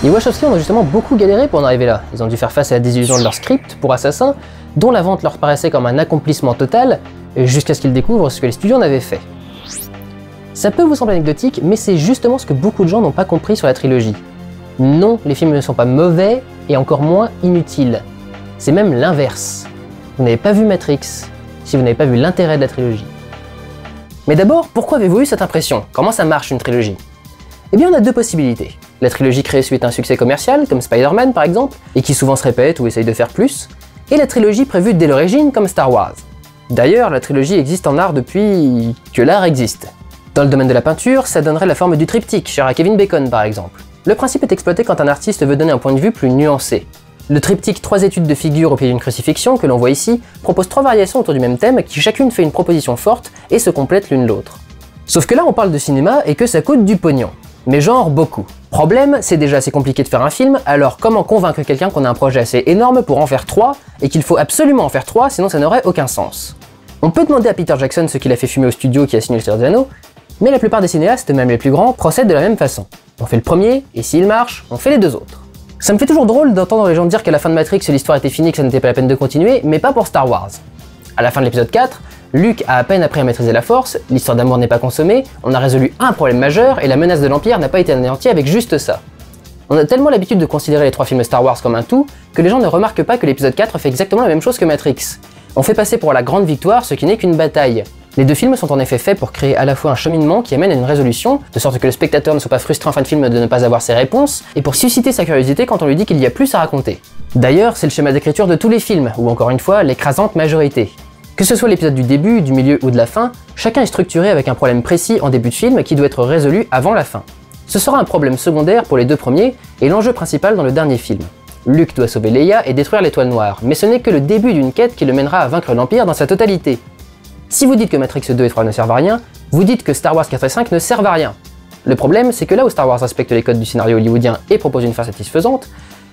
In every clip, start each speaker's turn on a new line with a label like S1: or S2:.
S1: Les Wachowski ont justement beaucoup galéré pour en arriver là. Ils ont dû faire face à la désillusion de leur script pour Assassin, dont la vente leur paraissait comme un accomplissement total, jusqu'à ce qu'ils découvrent ce que les studios en avaient fait. Ça peut vous sembler anecdotique, mais c'est justement ce que beaucoup de gens n'ont pas compris sur la trilogie. Non, les films ne sont pas mauvais, et encore moins inutiles. C'est même l'inverse. Vous n'avez pas vu Matrix, si vous n'avez pas vu l'intérêt de la trilogie. Mais d'abord, pourquoi avez-vous eu cette impression? Comment ça marche une trilogie? Eh bien on a deux possibilités. La trilogie créée suite à un succès commercial, comme Spider-Man par exemple, et qui souvent se répète ou essaye de faire plus, et la trilogie prévue dès l'origine, comme Star Wars. D'ailleurs, la trilogie existe en art depuis que l'art existe. Dans le domaine de la peinture, ça donnerait la forme du triptyque, cher à Kevin Bacon par exemple. Le principe est exploité quand un artiste veut donner un point de vue plus nuancé. Le triptyque 3 études de figure au pied d'une crucifixion, que l'on voit ici, propose 3 variations autour du même thème qui chacune fait une proposition forte et se complètent l'une l'autre. Sauf que là on parle de cinéma et que ça coûte du pognon. Mais genre beaucoup. Problème, c'est déjà assez compliqué de faire un film, alors comment convaincre quelqu'un qu'on a un projet assez énorme pour en faire 3, et qu'il faut absolument en faire 3, sinon ça n'aurait aucun sens. On peut demander à Peter Jackson ce qu'il a fait fumer au studio qui a signé le Seigneur des Anneaux, mais la plupart des cinéastes, même les plus grands, procèdent de la même façon. On fait le premier, et s'il marche, on fait les deux autres. Ça me fait toujours drôle d'entendre les gens dire qu'à la fin de Matrix, l'histoire était finie, que ça n'était pas la peine de continuer, mais pas pour Star Wars. À la fin de l'épisode 4, Luke a à peine appris à maîtriser la force, l'histoire d'amour n'est pas consommée, on a résolu un problème majeur et la menace de l'Empire n'a pas été anéantie avec juste ça. On a tellement l'habitude de considérer les 3 films Star Wars comme un tout, que les gens ne remarquent pas que l'épisode 4 fait exactement la même chose que Matrix. On fait passer pour la grande victoire ce qui n'est qu'une bataille. Les deux films sont en effet faits pour créer à la fois un cheminement qui amène à une résolution, de sorte que le spectateur ne soit pas frustré en fin de film de ne pas avoir ses réponses, et pour susciter sa curiosité quand on lui dit qu'il y a plus à raconter. D'ailleurs, c'est le schéma d'écriture de tous les films, ou encore une fois, l'écrasante majorité. Que ce soit l'épisode du début, du milieu ou de la fin, chacun est structuré avec un problème précis en début de film qui doit être résolu avant la fin. Ce sera un problème secondaire pour les deux premiers, et l'enjeu principal dans le dernier film. Luke doit sauver Leia et détruire l'étoile noire, mais ce n'est que le début d'une quête qui le mènera à vaincre l'Empire dans sa totalité. Si vous dites que Matrix 2 et 3 ne servent à rien, vous dites que Star Wars 4 et 5 ne servent à rien. Le problème, c'est que là où Star Wars respecte les codes du scénario hollywoodien et propose une fin satisfaisante,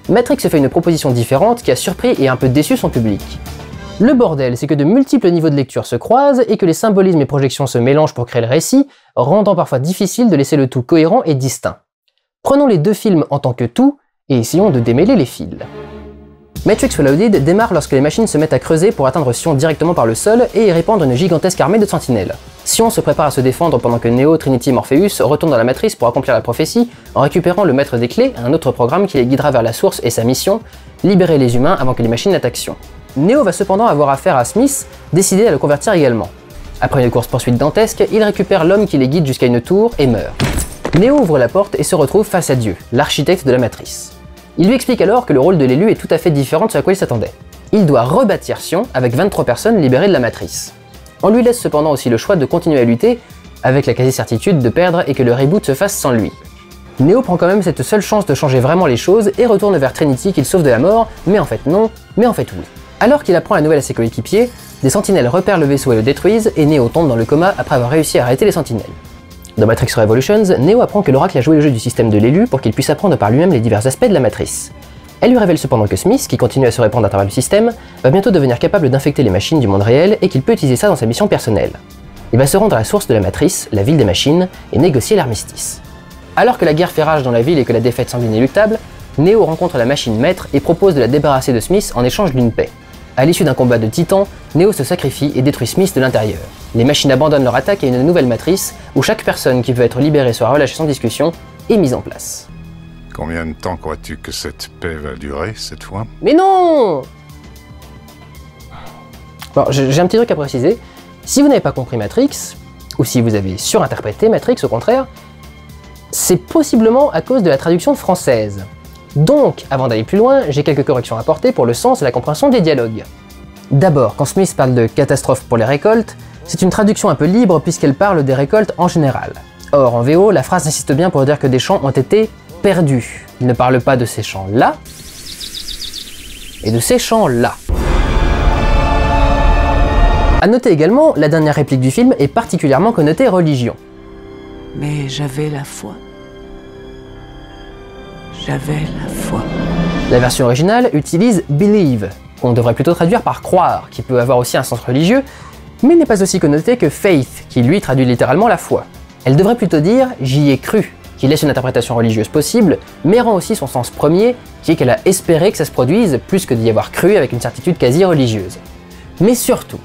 S1: Matrix fait une proposition différente qui a surpris et un peu déçu son public. Le bordel, c'est que de multiples niveaux de lecture se croisent et que les symbolismes et projections se mélangent pour créer le récit, rendant parfois difficile de laisser le tout cohérent et distinct. Prenons les deux films en tant que tout et essayons de démêler les fils. Matrix Reloaded démarre lorsque les machines se mettent à creuser pour atteindre Sion directement par le sol et y répandre une gigantesque armée de sentinelles. Sion se prépare à se défendre pendant que Neo, Trinity et Morpheus retournent dans la matrice pour accomplir la prophétie en récupérant le maître des clés, un autre programme qui les guidera vers la source et sa mission, libérer les humains avant que les machines n'attaquent Sion. Neo va cependant avoir affaire à Smith, décidé à le convertir également. Après une course-poursuite dantesque, il récupère l'homme qui les guide jusqu'à une tour et meurt. Neo ouvre la porte et se retrouve face à Dieu, l'architecte de la matrice. Il lui explique alors que le rôle de l'élu est tout à fait différent de ce à quoi il s'attendait. Il doit rebâtir Sion avec 23 personnes libérées de la matrice. On lui laisse cependant aussi le choix de continuer à lutter, avec la quasi-certitude de perdre et que le reboot se fasse sans lui. Neo prend quand même cette seule chance de changer vraiment les choses et retourne vers Trinity qu'il sauve de la mort, mais en fait non, mais en fait oui. Alors qu'il apprend la nouvelle à ses coéquipiers, des sentinelles repèrent le vaisseau et le détruisent, et Neo tombe dans le coma après avoir réussi à arrêter les sentinelles. Dans Matrix Revolutions, Neo apprend que l'Oracle a joué le jeu du système de l'élu pour qu'il puisse apprendre par lui-même les divers aspects de la matrice. Elle lui révèle cependant que Smith, qui continue à se répandre à travers le système, va bientôt devenir capable d'infecter les machines du monde réel et qu'il peut utiliser ça dans sa mission personnelle. Il va se rendre à la source de la matrice, la ville des machines, et négocier l'armistice. Alors que la guerre fait rage dans la ville et que la défaite semble inéluctable, Neo rencontre la machine maître et propose de la débarrasser de Smith en échange d'une paix. À l'issue d'un combat de titans, Neo se sacrifie et détruit Smith de l'intérieur. Les machines abandonnent leur attaque à une nouvelle matrice, où chaque personne qui veut être libérée sera relâchée sans discussion, est mise en place.
S2: Combien de temps crois-tu que cette paix va durer, cette fois?
S1: Mais non! Bon, j'ai un petit truc à préciser. Si vous n'avez pas compris Matrix, ou si vous avez surinterprété Matrix au contraire, c'est possiblement à cause de la traduction française. Donc, avant d'aller plus loin, j'ai quelques corrections à apporter pour le sens et la compréhension des dialogues. D'abord, quand Smith parle de catastrophe pour les récoltes, c'est une traduction un peu libre puisqu'elle parle des récoltes en général. Or, en VO, la phrase insiste bien pour dire que des champs ont été perdus. Il ne parle pas de ces champs-là, et de ces champs-là. A noter également, la dernière réplique du film est particulièrement connotée religion.
S3: Mais j'avais la foi. J'avais la foi.
S1: La version originale utilise believe, qu'on devrait plutôt traduire par croire, qui peut avoir aussi un sens religieux, mais n'est pas aussi connoté que faith, qui lui traduit littéralement la foi. Elle devrait plutôt dire j'y ai cru, qui laisse une interprétation religieuse possible, mais rend aussi son sens premier, qui est qu'elle a espéré que ça se produise, plus que d'y avoir cru avec une certitude quasi religieuse. Mais surtout,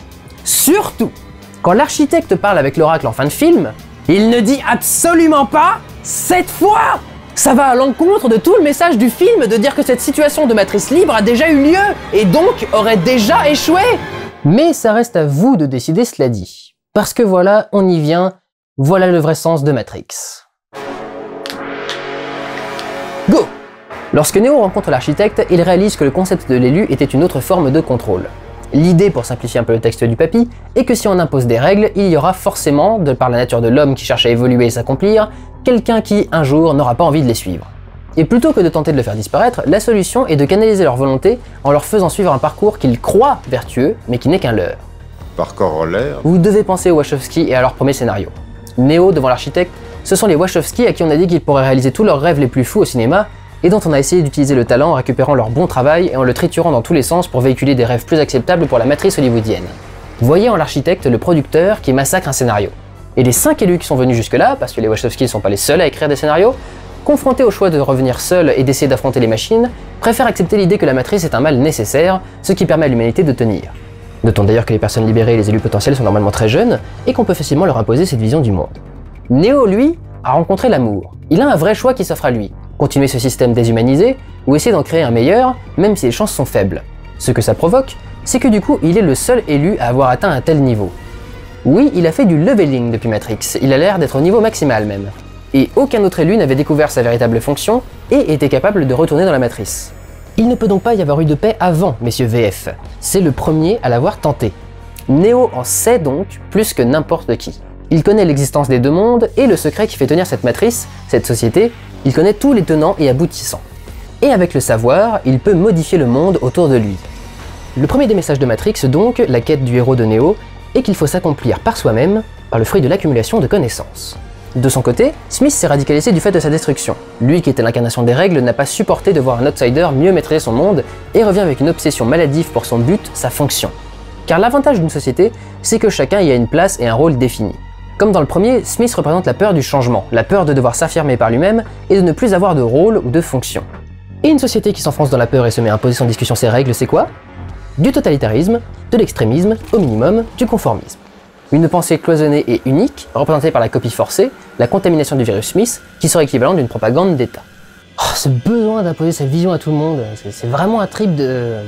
S1: quand l'architecte parle avec l'oracle en fin de film, il ne dit absolument pas « cette fois !» Ça va à l'encontre de tout le message du film de dire que cette situation de matrice libre a déjà eu lieu, et donc aurait déjà échoué. Mais ça reste à vous de décider, cela dit. Parce que voilà, on y vient, voilà le vrai sens de Matrix. Go! Lorsque Neo rencontre l'architecte, il réalise que le concept de l'élu était une autre forme de contrôle. L'idée, pour simplifier un peu le texte du papy, est que si on impose des règles, il y aura forcément, de par la nature de l'homme qui cherche à évoluer et s'accomplir, quelqu'un qui, un jour, n'aura pas envie de les suivre. Et plutôt que de tenter de le faire disparaître, la solution est de canaliser leur volonté en leur faisant suivre un parcours qu'ils croient vertueux, mais qui n'est qu'un leurre.
S2: Par corollaire,
S1: Vous devez penser aux Wachowski et à leur premier scénario. Neo devant l'architecte, ce sont les Wachowski à qui on a dit qu'ils pourraient réaliser tous leurs rêves les plus fous au cinéma, et dont on a essayé d'utiliser le talent en récupérant leur bon travail et en le triturant dans tous les sens pour véhiculer des rêves plus acceptables pour la matrice hollywoodienne. Voyez en l'architecte le producteur qui massacre un scénario. Et les 5 élus qui sont venus jusque-là, parce que les Wachowski ne sont pas les seuls à écrire des scénarios, confrontés au choix de revenir seuls et d'essayer d'affronter les machines, préfèrent accepter l'idée que la matrice est un mal nécessaire, ce qui permet à l'humanité de tenir. Notons d'ailleurs que les personnes libérées et les élus potentiels sont normalement très jeunes, et qu'on peut facilement leur imposer cette vision du monde. Neo, lui, a rencontré l'amour. Il a un vrai choix qui s'offre à lui. Continuer ce système déshumanisé, ou essayer d'en créer un meilleur, même si les chances sont faibles. Ce que ça provoque, c'est que du coup, il est le seul élu à avoir atteint un tel niveau. Oui, il a fait du leveling depuis Matrix, il a l'air d'être au niveau maximal même. Et aucun autre élu n'avait découvert sa véritable fonction, et était capable de retourner dans la matrice. Il ne peut donc pas y avoir eu de paix avant, messieurs VF. C'est le premier à l'avoir tenté. Neo en sait donc plus que n'importe qui. Il connaît l'existence des deux mondes et le secret qui fait tenir cette matrice, cette société, il connaît tous les tenants et aboutissants. Et avec le savoir, il peut modifier le monde autour de lui. Le premier des messages de Matrix donc, la quête du héros de Neo, est qu'il faut s'accomplir par soi-même, par le fruit de l'accumulation de connaissances. De son côté, Smith s'est radicalisé du fait de sa destruction. Lui qui était l'incarnation des règles n'a pas supporté de voir un outsider mieux maîtriser son monde et revient avec une obsession maladive pour son but, sa fonction. Car l'avantage d'une société, c'est que chacun y a une place et un rôle défini. Comme dans le premier, Smith représente la peur du changement, la peur de devoir s'affirmer par lui-même et de ne plus avoir de rôle ou de fonction. Et une société qui s'enfonce dans la peur et se met à imposer sans discussion ses règles, c'est quoi? Du totalitarisme, de l'extrémisme, au minimum, du conformisme. Une pensée cloisonnée et unique, représentée par la copie forcée, la contamination du virus Smith, qui serait équivalent d'une propagande d'État. Oh, ce besoin d'imposer sa vision à tout le monde, c'est vraiment un trip de...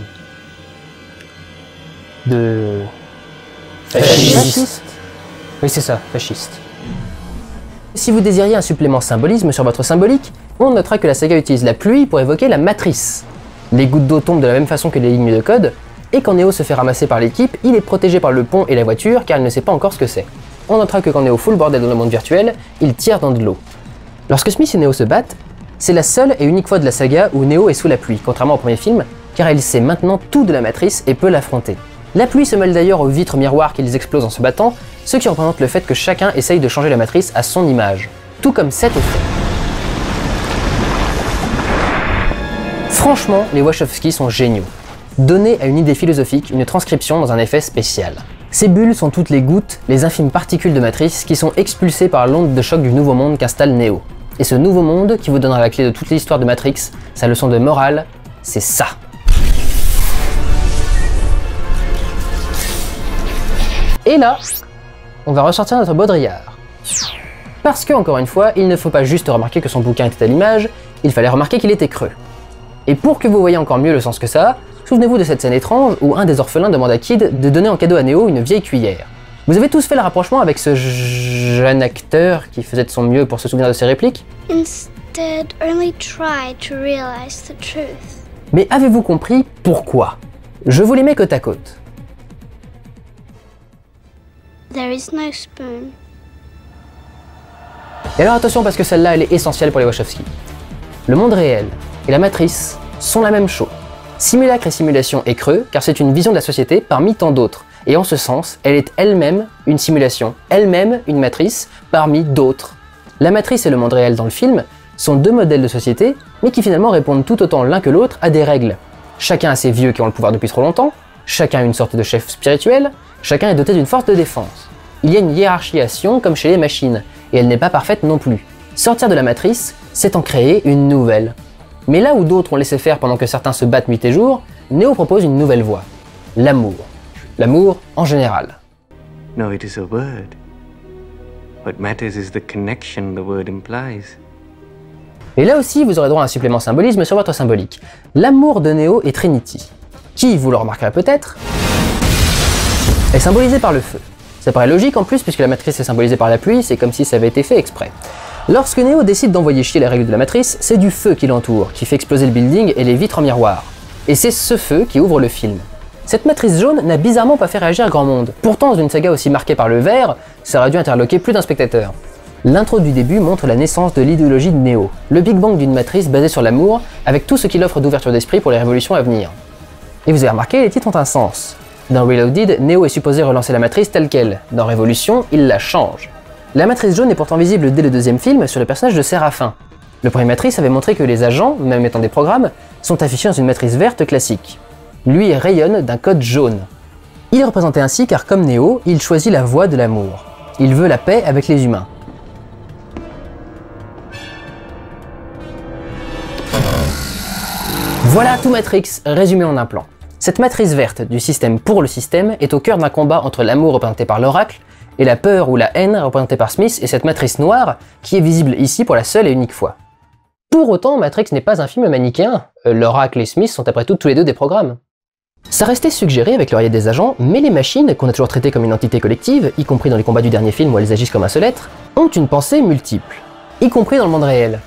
S1: Fasciste. Oui, c'est ça, fasciste. Si vous désiriez un supplément symbolisme sur votre symbolique, on notera que la saga utilise la pluie pour évoquer la matrice. Les gouttes d'eau tombent de la même façon que les lignes de code, et quand Neo se fait ramasser par l'équipe, il est protégé par le pont et la voiture car il ne sait pas encore ce que c'est. On notera que quand Neo fout le bordel dans le monde virtuel, il tire dans de l'eau. Lorsque Smith et Neo se battent, c'est la seule et unique fois de la saga où Neo est sous la pluie, contrairement au premier film, car il sait maintenant tout de la matrice et peut l'affronter. La pluie se mêle d'ailleurs aux vitres miroirs qu'ils explosent en se battant, ce qui représente le fait que chacun essaye de changer la matrice à son image, tout comme Seth est fait. Franchement, les Wachowski sont géniaux. Donner à une idée philosophique une transcription dans un effet spécial. Ces bulles sont toutes les gouttes, les infimes particules de matrice qui sont expulsées par l'onde de choc du nouveau monde qu'installe Neo. Et ce nouveau monde, qui vous donnera la clé de toute l'histoire de Matrix, sa leçon de morale, c'est ça. Et là, on va ressortir notre Baudrillard. Parce que, encore une fois, il ne faut pas juste remarquer que son bouquin était à l'image, il fallait remarquer qu'il était creux. Et pour que vous voyez encore mieux le sens que ça, souvenez-vous de cette scène étrange où un des orphelins demande à Kid de donner en cadeau à Neo une vieille cuillère. Vous avez tous fait le rapprochement avec ce jeune acteur qui faisait de son mieux pour se souvenir de ses répliques?
S4: Instead, only try to realize the truth.
S1: Mais avez-vous compris pourquoi? Je vous les mets côte à côte.
S4: There is no spoon.
S1: Et alors attention parce que celle-là elle est essentielle pour les Wachowski. Le monde réel et la matrice sont la même chose. Simulacre et simulation est creux car c'est une vision de la société parmi tant d'autres. Et en ce sens, elle est elle-même une simulation, elle-même une matrice parmi d'autres. La matrice et le monde réel dans le film sont deux modèles de société, mais qui finalement répondent tout autant l'un que l'autre à des règles. Chacun a ses vieux qui ont le pouvoir depuis trop longtemps, chacun a une sorte de chef spirituel, chacun est doté d'une force de défense. Il y a une hiérarchisation comme chez les machines, et elle n'est pas parfaite non plus. Sortir de la matrice, c'est en créer une nouvelle. Mais là où d'autres ont laissé faire pendant que certains se battent nuit et jour, Neo propose une nouvelle voie. L'amour. L'amour en général.
S5: No, it is a word. What matters is the connection the word implies.
S1: Et là aussi, vous aurez droit à un supplément symbolisme sur votre symbolique. L'amour de Neo est Trinity, qui, vous le remarquerez peut-être, est symbolisé par le feu. Ça paraît logique en plus, puisque la matrice est symbolisée par la pluie, c'est comme si ça avait été fait exprès. Lorsque Neo décide d'envoyer chier les règles de la matrice, c'est du feu qui l'entoure, qui fait exploser le building et les vitres en miroir. Et c'est ce feu qui ouvre le film. Cette matrice jaune n'a bizarrement pas fait réagir grand monde. Pourtant, dans une saga aussi marquée par le vert, ça aurait dû interloquer plus d'un spectateur. L'intro du début montre la naissance de l'idéologie de Neo, le Big Bang d'une matrice basée sur l'amour, avec tout ce qu'il offre d'ouverture d'esprit pour les révolutions à venir. Et vous avez remarqué, les titres ont un sens. Dans Reloaded, Neo est supposé relancer la matrice telle qu'elle. Dans Révolution, il la change. La matrice jaune est pourtant visible dès le deuxième film sur le personnage de Séraphin. Le premier matrice avait montré que les agents, même étant des programmes, sont affichés dans une matrice verte classique. Lui rayonne d'un code jaune. Il est représenté ainsi car comme Neo, il choisit la voie de l'amour. Il veut la paix avec les humains. Voilà tout Matrix résumé en un plan. Cette matrice verte du système pour le système est au cœur d'un combat entre l'amour représenté par l'oracle et la peur ou la haine représentée par Smith et cette matrice noire qui est visible ici pour la seule et unique fois. Pour autant, Matrix n'est pas un film manichéen, l'oracle et Smith sont après tout tous les deux des programmes. Ça restait suggéré avec le raid des agents, mais les machines, qu'on a toujours traitées comme une entité collective, y compris dans les combats du dernier film où elles agissent comme un seul être, ont une pensée multiple, y compris dans le monde réel.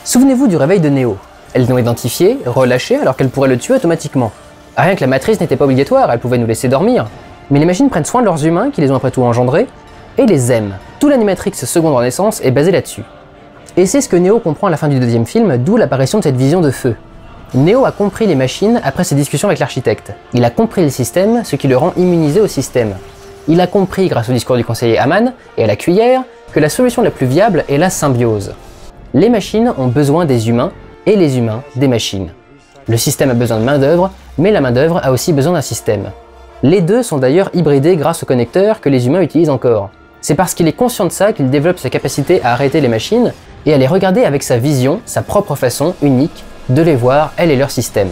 S1: Souvenez-vous du réveil de Neo. Elles l'ont identifié, relâché alors qu'elles pourraient le tuer automatiquement. Rien que la matrice n'était pas obligatoire, elle pouvait nous laisser dormir. Mais les machines prennent soin de leurs humains, qui les ont après tout engendrés, et les aiment. Tout l'animatrix seconde renaissance est basé là-dessus. Et c'est ce que Neo comprend à la fin du deuxième film, d'où l'apparition de cette vision de feu. Neo a compris les machines après ses discussions avec l'architecte. Il a compris le système, ce qui le rend immunisé au système. Il a compris, grâce au discours du conseiller Haman et à la cuillère, que la solution la plus viable est la symbiose. Les machines ont besoin des humains, et les humains des machines. Le système a besoin de main-d'œuvre, mais la main-d'œuvre a aussi besoin d'un système. Les deux sont d'ailleurs hybridés grâce aux connecteurs que les humains utilisent encore. C'est parce qu'il est conscient de ça qu'il développe sa capacité à arrêter les machines et à les regarder avec sa vision, sa propre façon unique de les voir, elles et leur système.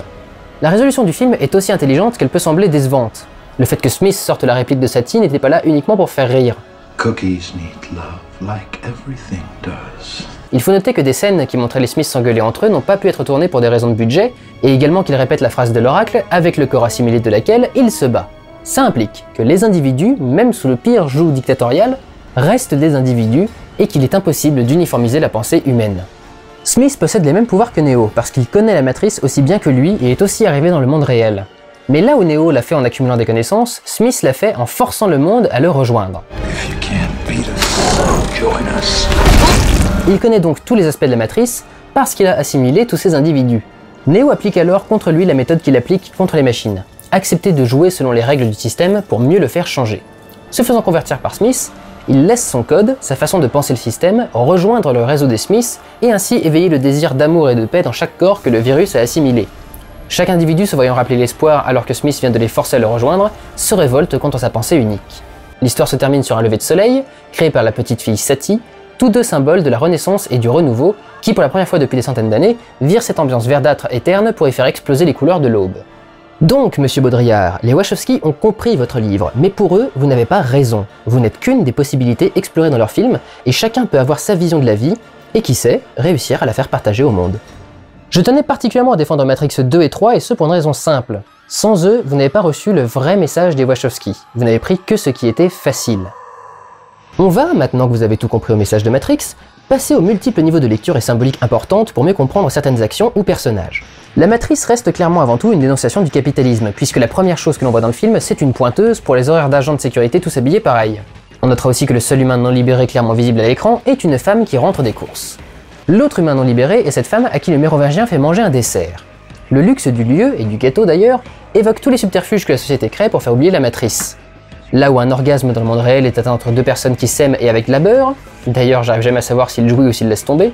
S1: La résolution du film est aussi intelligente qu'elle peut sembler décevante. Le fait que Smith sorte la réplique de Satie n'était pas là uniquement pour faire rire.
S6: Cookies need love like everything does.
S1: Il faut noter que des scènes qui montraient les Smiths s'engueuler entre eux n'ont pas pu être tournées pour des raisons de budget, et également qu'ils répètent la phrase de l'oracle avec le corps assimilé de laquelle il se bat. Ça implique que les individus, même sous le pire joug dictatorial, restent des individus et qu'il est impossible d'uniformiser la pensée humaine. Smith possède les mêmes pouvoirs que Neo, parce qu'il connaît la matrice aussi bien que lui et est aussi arrivé dans le monde réel. Mais là où Neo l'a fait en accumulant des connaissances, Smith l'a fait en forçant le monde à le rejoindre. Il connaît donc tous les aspects de la matrice parce qu'il a assimilé tous ces individus. Neo applique alors contre lui la méthode qu'il applique contre les machines. Accepter de jouer selon les règles du système pour mieux le faire changer. Se faisant convertir par Smith, il laisse son code, sa façon de penser le système, rejoindre le réseau des Smiths et ainsi éveiller le désir d'amour et de paix dans chaque corps que le virus a assimilé. Chaque individu se voyant rappeler l'espoir alors que Smith vient de les forcer à le rejoindre, se révolte contre sa pensée unique. L'histoire se termine sur un lever de soleil, créé par la petite fille Satie, tous deux symboles de la renaissance et du renouveau, qui pour la première fois depuis des centaines d'années, virent cette ambiance verdâtre et terne pour y faire exploser les couleurs de l'aube. Donc, monsieur Baudrillard, les Wachowski ont compris votre livre, mais pour eux, vous n'avez pas raison. Vous n'êtes qu'une des possibilités explorées dans leur film, et chacun peut avoir sa vision de la vie, et qui sait, réussir à la faire partager au monde. Je tenais particulièrement à défendre Matrix 2 et 3, et ce pour une raison simple. Sans eux, vous n'avez pas reçu le vrai message des Wachowski. Vous n'avez pris que ce qui était facile. On va, maintenant que vous avez tout compris au message de Matrix, passer aux multiples niveaux de lecture et symbolique importantes pour mieux comprendre certaines actions ou personnages. La matrice reste clairement avant tout une dénonciation du capitalisme, puisque la première chose que l'on voit dans le film, c'est une pointeuse pour les horaires d'agents de sécurité tous habillés pareil. On notera aussi que le seul humain non libéré clairement visible à l'écran est une femme qui rentre des courses. L'autre humain non libéré est cette femme à qui le mérovingien fait manger un dessert. Le luxe du lieu, et du ghetto d'ailleurs, évoque tous les subterfuges que la société crée pour faire oublier la matrice. Là où un orgasme dans le monde réel est atteint entre deux personnes qui s'aiment et avec labeur, d'ailleurs j'arrive jamais à savoir s'il jouit ou s'il laisse tomber,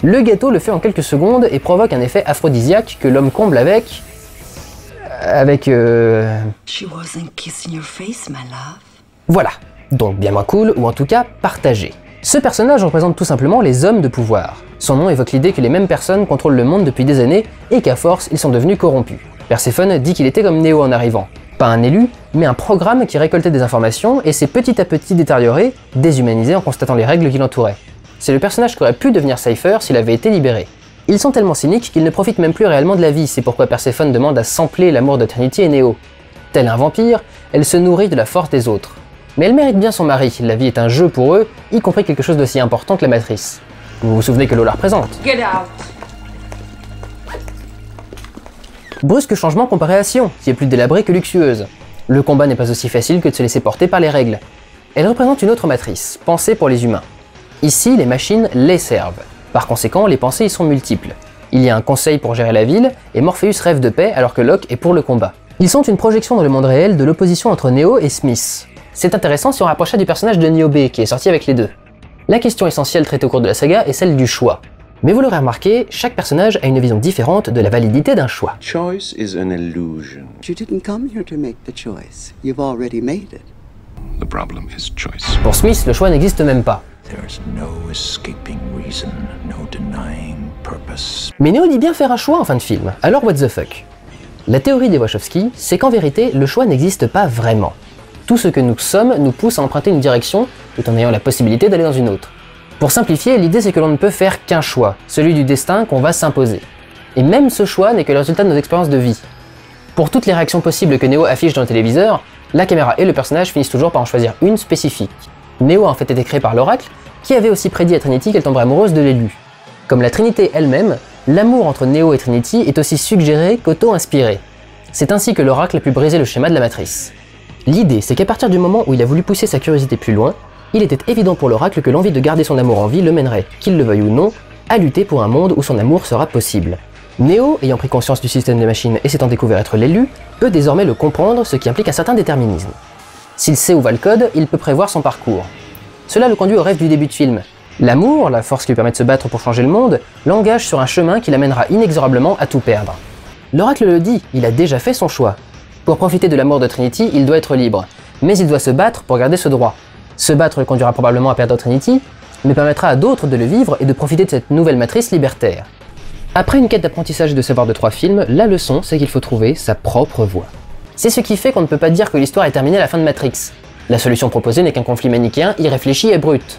S1: le gâteau le fait en quelques secondes et provoque un effet aphrodisiaque que l'homme comble avec...
S3: She wasn't kissing your face, my love.
S1: Voilà, donc bien moins cool ou en tout cas partagé. Ce personnage représente tout simplement les hommes de pouvoir. Son nom évoque l'idée que les mêmes personnes contrôlent le monde depuis des années et qu'à force, ils sont devenus corrompus. Perséphone dit qu'il était comme Néo en arrivant. Pas un élu, mais un programme qui récoltait des informations et s'est petit à petit détérioré, déshumanisé en constatant les règles qui l'entouraient. C'est le personnage qui aurait pu devenir Cypher s'il avait été libéré. Ils sont tellement cyniques qu'ils ne profitent même plus réellement de la vie, c'est pourquoi Perséphone demande à sampler l'amour de Trinity et Néo. Tel un vampire, elle se nourrit de la force des autres. Mais elle mérite bien son mari, la vie est un jeu pour eux, y compris quelque chose d'aussi important que la matrice. Vous vous souvenez que l'eau la représente.
S7: Get out.
S1: Brusque changement comparé à Sion, qui est plus délabrée que luxueuse. Le combat n'est pas aussi facile que de se laisser porter par les règles. Elle représente une autre matrice, pensée pour les humains. Ici, les machines les servent. Par conséquent, les pensées y sont multiples. Il y a un conseil pour gérer la ville, et Morpheus rêve de paix alors que Locke est pour le combat. Ils sont une projection dans le monde réel de l'opposition entre Neo et Smith. C'est intéressant si on rapprochait du personnage de Niobe, qui est sorti avec les deux. La question essentielle traitée au cours de la saga est celle du choix. Mais vous l'aurez remarqué, chaque personnage a une vision différente de la validité d'un choix.
S8: Choice is an illusion.
S3: You didn't come here to make the choice. You've already made it.
S6: The problem is choice.
S1: Pour Smith, le choix n'existe même pas.
S6: There's no escaping reason, no denying purpose.
S1: Mais Neo dit bien faire un choix en fin de film, alors what the fuck? La théorie des Wachowski, c'est qu'en vérité, le choix n'existe pas vraiment. Tout ce que nous sommes nous pousse à emprunter une direction, tout en ayant la possibilité d'aller dans une autre. Pour simplifier, l'idée c'est que l'on ne peut faire qu'un choix, celui du destin qu'on va s'imposer. Et même ce choix n'est que le résultat de nos expériences de vie. Pour toutes les réactions possibles que Neo affiche dans le téléviseur, la caméra et le personnage finissent toujours par en choisir une spécifique. Neo a en fait été créé par l'Oracle, qui avait aussi prédit à Trinity qu'elle tomberait amoureuse de l'élu. Comme la Trinité elle-même, l'amour entre Neo et Trinity est aussi suggéré qu'auto-inspiré. C'est ainsi que l'Oracle a pu briser le schéma de la matrice. L'idée, c'est qu'à partir du moment où il a voulu pousser sa curiosité plus loin, il était évident pour l'Oracle que l'envie de garder son amour en vie le mènerait, qu'il le veuille ou non, à lutter pour un monde où son amour sera possible. Neo, ayant pris conscience du système des machines et s'étant découvert être l'élu, peut désormais le comprendre, ce qui implique un certain déterminisme. S'il sait où va le code, il peut prévoir son parcours. Cela le conduit au rêve du début de film. L'amour, la force qui lui permet de se battre pour changer le monde, l'engage sur un chemin qui l'amènera inexorablement à tout perdre. L'Oracle le dit, il a déjà fait son choix. Pour profiter de l'amour de Trinity, il doit être libre, mais il doit se battre pour garder ce droit. Se battre le conduira probablement à perdre Trinity, mais permettra à d'autres de le vivre et de profiter de cette nouvelle matrice libertaire. Après une quête d'apprentissage et de savoir de 3 films, la leçon c'est qu'il faut trouver sa propre voie. C'est ce qui fait qu'on ne peut pas dire que l'histoire est terminée à la fin de Matrix. La solution proposée n'est qu'un conflit manichéen, irréfléchi et brut.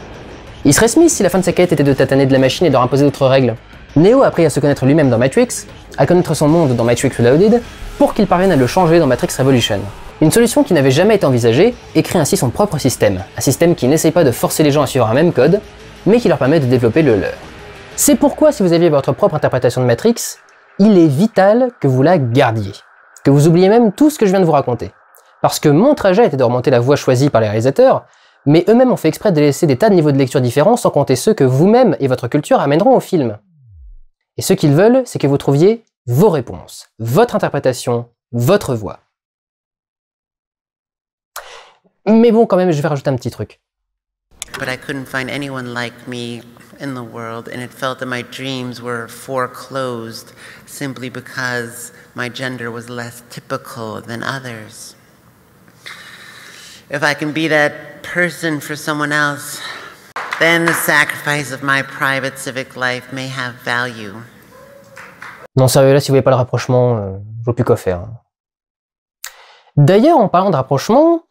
S1: Il serait Smith si la fin de sa quête était de tataner de la machine et de leur imposer d'autres règles. Neo a appris à se connaître lui-même dans Matrix, à connaître son monde dans Matrix Reloaded, pour qu'il parvienne à le changer dans Matrix Revolution. Une solution qui n'avait jamais été envisagée, et crée ainsi son propre système. Un système qui n'essaie pas de forcer les gens à suivre un même code, mais qui leur permet de développer le leur. C'est pourquoi si vous aviez votre propre interprétation de Matrix, il est vital que vous la gardiez. Que vous oubliez même tout ce que je viens de vous raconter. Parce que mon trajet était de remonter la voie choisie par les réalisateurs, mais eux-mêmes ont fait exprès de laisser des tas de niveaux de lecture différents sans compter ceux que vous-même et votre culture amèneront au film. Et ce qu'ils veulent, c'est que vous trouviez vos réponses, votre interprétation, votre voix. Mais bon, quand même, je vais rajouter un petit truc.
S9: But I couldn't find anyone like me in the world, and it felt that my dreams were foreclosed simply because my gender was less typical than others. If I can be that person for someone else, then the sacrifice of my private civic life may have value.
S1: Non, sérieux, là, si vous voyez pas le rapprochement, je vois plus quoi faire. D'ailleurs, en parlant de rapprochement,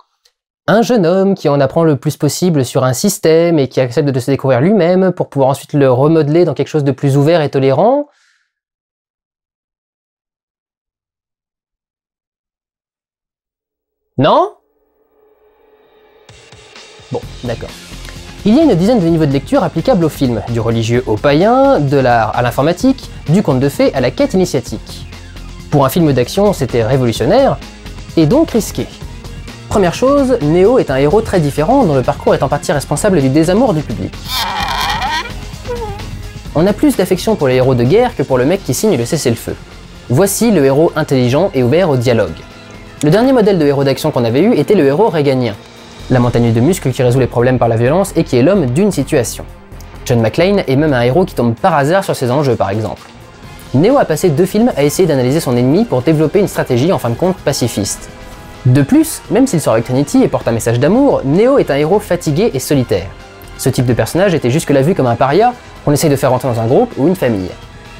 S1: un jeune homme qui en apprend le plus possible sur un système et qui accepte de se découvrir lui-même pour pouvoir ensuite le remodeler dans quelque chose de plus ouvert et tolérant. Non? Bon, d'accord. Il y a une dizaine de niveaux de lecture applicables au film, du religieux au païen, de l'art à l'informatique, du conte de fées à la quête initiatique. Pour un film d'action, c'était révolutionnaire, et donc risqué. Première chose, Neo est un héros très différent dont le parcours est en partie responsable du désamour du public. On a plus d'affection pour les héros de guerre que pour le mec qui signe le cessez-le-feu. Voici le héros intelligent et ouvert au dialogue. Le dernier modèle de héros d'action qu'on avait eu était le héros réganien. La montagne de muscles qui résout les problèmes par la violence et qui est l'homme d'une situation. John McClane est même un héros qui tombe par hasard sur ses enjeux par exemple. Neo a passé 2 films à essayer d'analyser son ennemi pour développer une stratégie en fin de compte pacifiste. De plus, même s'il sort avec Trinity et porte un message d'amour, Neo est un héros fatigué et solitaire. Ce type de personnage était jusque-là vu comme un paria qu'on essaye de faire rentrer dans un groupe ou une famille.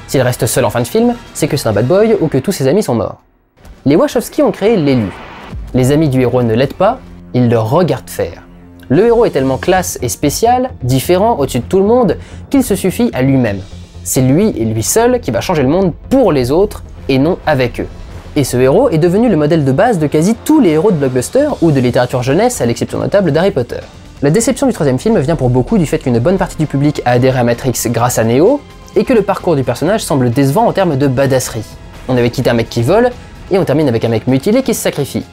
S1: S'il reste seul en fin de film, c'est que c'est un bad boy ou que tous ses amis sont morts. Les Wachowski ont créé l'élu. Les amis du héros ne l'aident pas, ils le regardent faire. Le héros est tellement classe et spécial, différent, au-dessus de tout le monde, qu'il se suffit à lui-même. C'est lui et lui seul qui va changer le monde pour les autres et non avec eux. Et ce héros est devenu le modèle de base de quasi tous les héros de blockbuster ou de littérature jeunesse, à l'exception notable d'Harry Potter. La déception du troisième film vient pour beaucoup du fait qu'une bonne partie du public a adhéré à Matrix grâce à Neo, et que le parcours du personnage semble décevant en termes de badasserie. On avait quitté un mec qui vole, et on termine avec un mec mutilé qui se sacrifie.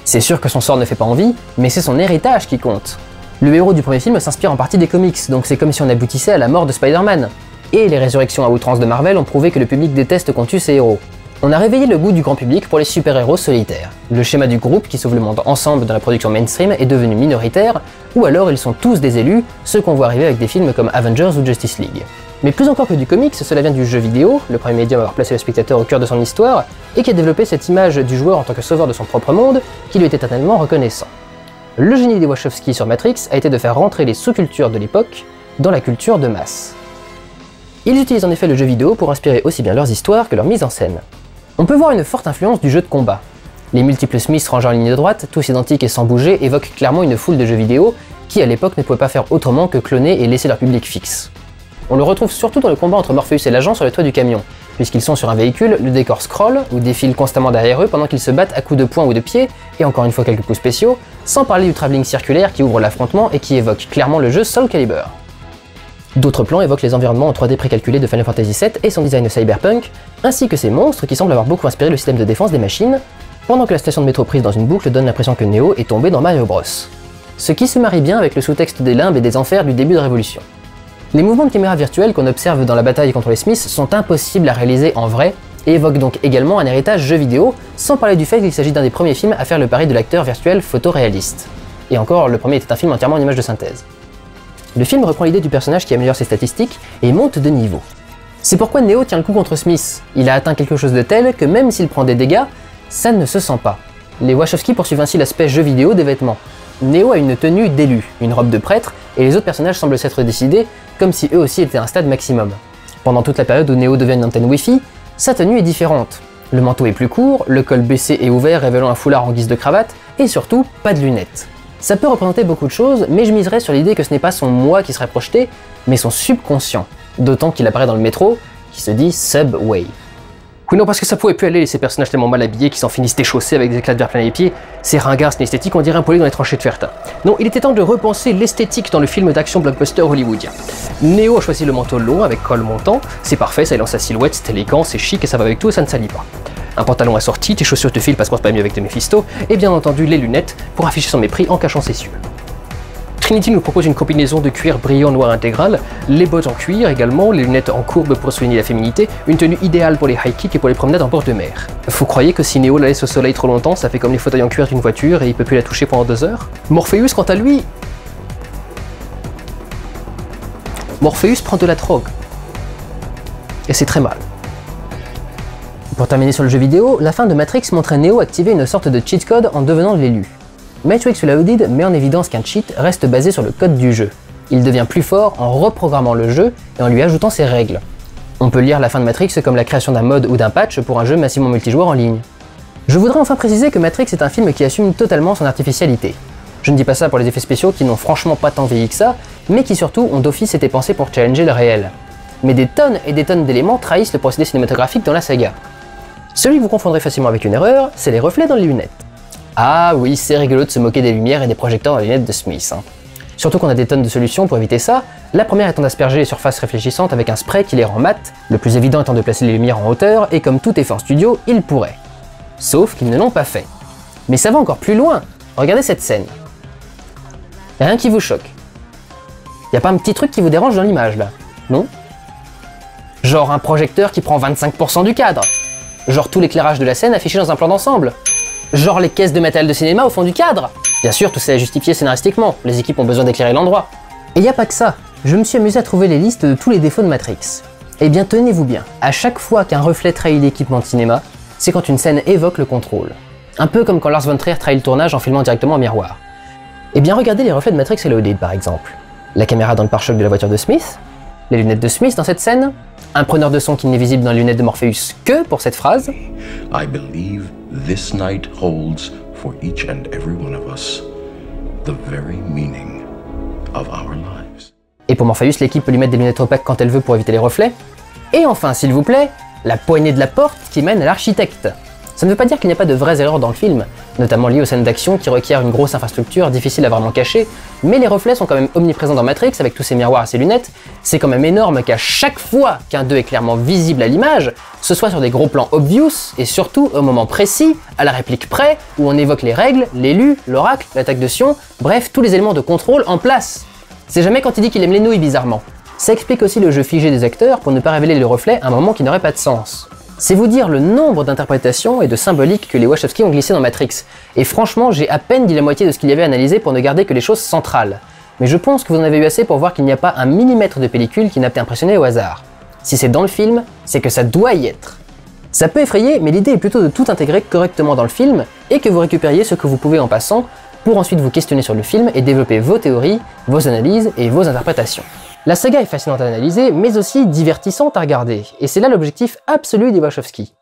S1: C'est sûr que son sort ne fait pas envie, mais c'est son héritage qui compte. Le héros du premier film s'inspire en partie des comics, donc c'est comme si on aboutissait à la mort de Spider-Man. Et les résurrections à outrance de Marvel ont prouvé que le public déteste qu'on tue ses héros. On a réveillé le goût du grand public pour les super-héros solitaires. Le schéma du groupe qui sauve le monde ensemble dans la production mainstream est devenu minoritaire, ou alors ils sont tous des élus, ceux qu'on voit arriver avec des films comme Avengers ou Justice League. Mais plus encore que du comics, cela vient du jeu vidéo, le premier médium à avoir placé le spectateur au cœur de son histoire, et qui a développé cette image du joueur en tant que sauveur de son propre monde, qui lui était éternellement reconnaissant. Le génie des Wachowski sur Matrix a été de faire rentrer les sous-cultures de l'époque dans la culture de masse. Ils utilisent en effet le jeu vidéo pour inspirer aussi bien leurs histoires que leur mise en scène. On peut voir une forte influence du jeu de combat. Les multiples Smiths rangés en ligne droite, tous identiques et sans bouger, évoquent clairement une foule de jeux vidéo qui à l'époque ne pouvaient pas faire autrement que cloner et laisser leur public fixe. On le retrouve surtout dans le combat entre Morpheus et l'agent sur le toit du camion. Puisqu'ils sont sur un véhicule, le décor scrolle ou défile constamment derrière eux pendant qu'ils se battent à coups de poing ou de pied, et encore une fois quelques coups spéciaux, sans parler du travelling circulaire qui ouvre l'affrontement et qui évoque clairement le jeu Soul Calibur. D'autres plans évoquent les environnements en 3D précalculés de Final Fantasy VII et son design cyberpunk, ainsi que ces monstres qui semblent avoir beaucoup inspiré le système de défense des machines, pendant que la station de métro prise dans une boucle donne l'impression que Neo est tombé dans Mario Bros. Ce qui se marie bien avec le sous-texte des limbes et des enfers du début de Révolution. Les mouvements de caméra virtuelle qu'on observe dans la bataille contre les Smiths sont impossibles à réaliser en vrai, et évoquent donc également un héritage jeu vidéo, sans parler du fait qu'il s'agit d'un des premiers films à faire le pari de l'acteur virtuel photoréaliste. Et encore, le premier était un film entièrement en images de synthèse. Le film reprend l'idée du personnage qui améliore ses statistiques et monte de niveau. C'est pourquoi Neo tient le coup contre Smith. Il a atteint quelque chose de tel que même s'il prend des dégâts, ça ne se sent pas. Les Wachowski poursuivent ainsi l'aspect jeu vidéo des vêtements. Neo a une tenue d'élu, une robe de prêtre, et les autres personnages semblent s'être décidés comme si eux aussi étaient à un stade maximum. Pendant toute la période où Neo devient une antenne Wi-Fi, sa tenue est différente. Le manteau est plus court, le col baissé et ouvert révélant un foulard en guise de cravate, et surtout, pas de lunettes. Ça peut représenter beaucoup de choses, mais je miserais sur l'idée que ce n'est pas son moi qui serait projeté, mais son subconscient. D'autant qu'il apparaît dans le métro, qui se dit Subway. Oui non, parce que ça pouvait plus aller, ces personnages tellement mal habillés qui s'en finissent déchaussés avec des éclats de verre plein les pieds. C'est ringard, c'est une esthétique, on dirait un poêlé dans les tranchées de Fertin. Non, il était temps de repenser l'esthétique dans le film d'action blockbuster hollywoodien. Neo a choisi le manteau long avec col montant, c'est parfait, ça élance sa silhouette, c'est élégant, c'est chic et ça va avec tout et ça ne salit pas. Un pantalon assorti, tes chaussures te filent parce qu'on se pas mieux avec tes Mephisto, et bien entendu les lunettes pour afficher son mépris en cachant ses yeux. Trinity nous propose une combinaison de cuir brillant noir intégral, les bottes en cuir également, les lunettes en courbe pour souligner la féminité, une tenue idéale pour les high kicks et pour les promenades en bord de mer. Vous croyez que si Neo la laisse au soleil trop longtemps, ça fait comme les fauteuils en cuir d'une voiture et il peut plus la toucher pendant 2 heures? Morpheus, quant à lui... Morpheus prend de la drogue. Et c'est très mal. Pour terminer sur le jeu vidéo, la fin de Matrix montrait Neo activer une sorte de cheat code en devenant l'élu. Matrix Reloaded met en évidence qu'un cheat reste basé sur le code du jeu. Il devient plus fort en reprogrammant le jeu et en lui ajoutant ses règles. On peut lire la fin de Matrix comme la création d'un mode ou d'un patch pour un jeu massivement multijoueur en ligne. Je voudrais enfin préciser que Matrix est un film qui assume totalement son artificialité. Je ne dis pas ça pour les effets spéciaux qui n'ont franchement pas tant vieilli que ça, mais qui surtout ont d'office été pensés pour challenger le réel. Mais des tonnes et des tonnes d'éléments trahissent le procédé cinématographique dans la saga. Celui que vous confondrez facilement avec une erreur, c'est les reflets dans les lunettes. Ah oui, c'est rigolo de se moquer des lumières et des projecteurs dans les lunettes de Smith. Surtout qu'on a des tonnes de solutions pour éviter ça, la première étant d'asperger les surfaces réfléchissantes avec un spray qui les rend mates, le plus évident étant de placer les lumières en hauteur, et comme tout est fait en studio, ils pourraient. Sauf qu'ils ne l'ont pas fait. Mais ça va encore plus loin. Regardez cette scène. Y'a rien qui vous choque. Y'a pas un petit truc qui vous dérange dans l'image là, non? Genre un projecteur qui prend 25% du cadre. Genre tout l'éclairage de la scène affiché dans un plan d'ensemble. Genre les caisses de matériel de cinéma au fond du cadre. Bien sûr, tout ça est justifié scénaristiquement, les équipes ont besoin d'éclairer l'endroit. Et y a pas que ça, je me suis amusé à trouver les listes de tous les défauts de Matrix. Eh bien tenez-vous bien, à chaque fois qu'un reflet trahit l'équipement de cinéma, c'est quand une scène évoque le contrôle. Un peu comme quand Lars von Trier trahit le tournage en filmant directement en miroir. Eh bien regardez les reflets de Matrix Reloaded par exemple. La caméra dans le pare-choc de la voiture de Smith, les lunettes de Smith dans cette scène, un preneur de son qui n'est visible dans les lunettes de Morpheus que pour cette phrase.
S6: I believe this night holds for each and every one of us the very meaning of our lives.
S1: Et pour Morpheus, l'équipe peut lui mettre des lunettes opaques quand elle veut pour éviter les reflets. Et enfin, s'il vous plaît, la poignée de la porte qui mène à l'architecte. Ça ne veut pas dire qu'il n'y a pas de vraies erreurs dans le film, notamment liées aux scènes d'action qui requièrent une grosse infrastructure difficile à vraiment cacher, mais les reflets sont quand même omniprésents dans Matrix avec tous ces miroirs et ces lunettes. C'est quand même énorme qu'à chaque fois qu'un 2 est clairement visible à l'image, ce soit sur des gros plans obvious et surtout au moment précis, à la réplique près, où on évoque les règles, l'élu, l'oracle, l'attaque de Sion, bref, tous les éléments de contrôle en place. C'est jamais quand il dit qu'il aime les nouilles bizarrement. Ça explique aussi le jeu figé des acteurs pour ne pas révéler le reflet à un moment qui n'aurait pas de sens. C'est vous dire le nombre d'interprétations et de symboliques que les Wachowski ont glissé dans Matrix, et franchement j'ai à peine dit la moitié de ce qu'il y avait analysé pour ne garder que les choses centrales. Mais je pense que vous en avez eu assez pour voir qu'il n'y a pas un millimètre de pellicule qui n'a été impressionné au hasard. Si c'est dans le film, c'est que ça doit y être. Ça peut effrayer, mais l'idée est plutôt de tout intégrer correctement dans le film, et que vous récupériez ce que vous pouvez en passant, pour ensuite vous questionner sur le film et développer vos théories, vos analyses et vos interprétations. La saga est fascinante à analyser, mais aussi divertissante à regarder, et c'est là l'objectif absolu des Wachowski.